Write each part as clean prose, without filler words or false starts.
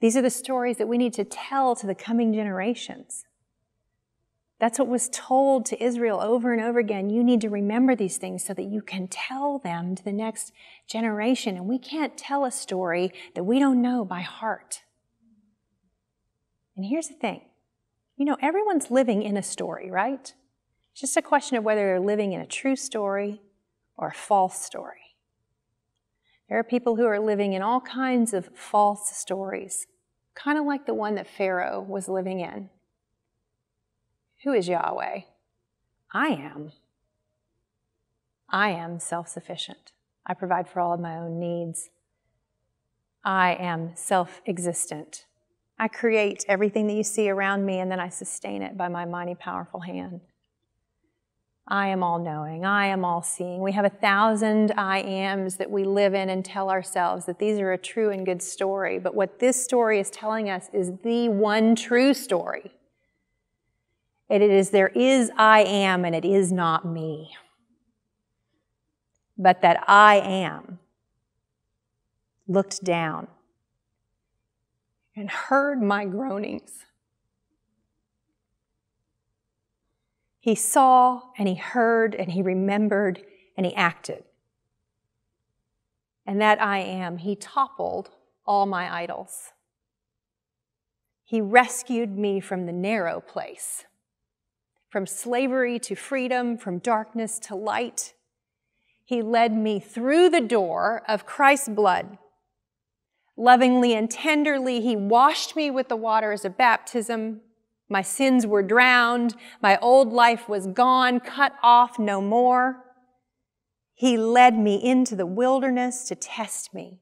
These are the stories that we need to tell to the coming generations. That's what was told to Israel over and over again. You need to remember these things so that you can tell them to the next generation. And we can't tell a story that we don't know by heart. And here's the thing. You know, everyone's living in a story, right? It's just a question of whether they're living in a true story or a false story. There are people who are living in all kinds of false stories, kind of like the one that Pharaoh was living in. Who is Yahweh? I am. I am self-sufficient. I provide for all of my own needs. I am self-existent. I create everything that you see around me, and then I sustain it by my mighty, powerful hand. I am all-knowing. I am all-seeing. We have 1,000 I ams that we live in and tell ourselves that these are a true and good story. But what this story is telling us is the one true story. And it is, there is I am, and it is not me. But that I am looked down and heard my groanings. He saw, and he heard, and he remembered, and he acted. And that I am, he toppled all my idols. He rescued me from the narrow place, from slavery to freedom, from darkness to light. He led me through the door of Christ's blood. Lovingly and tenderly, he washed me with the waters of baptism. My sins were drowned. My old life was gone, cut off no more. He led me into the wilderness to test me,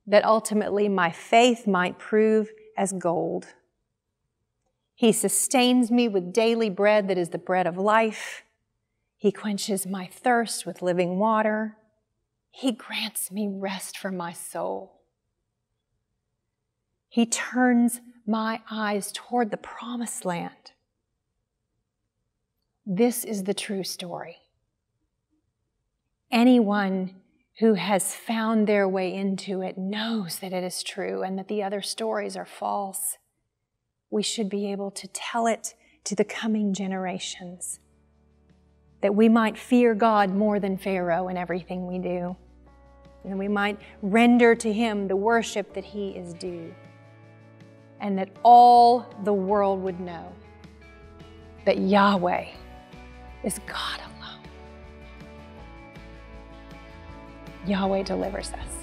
that ultimately my faith might prove as gold. He sustains me with daily bread that is the bread of life. He quenches my thirst with living water. He grants me rest for my soul. He turns my eyes toward the promised land. This is the true story. Anyone who has found their way into it knows that it is true and that the other stories are false. We should be able to tell it to the coming generations, that we might fear God more than Pharaoh in everything we do, and we might render to him the worship that he is due, and that all the world would know that Yahweh is God alone. Yahweh delivers us.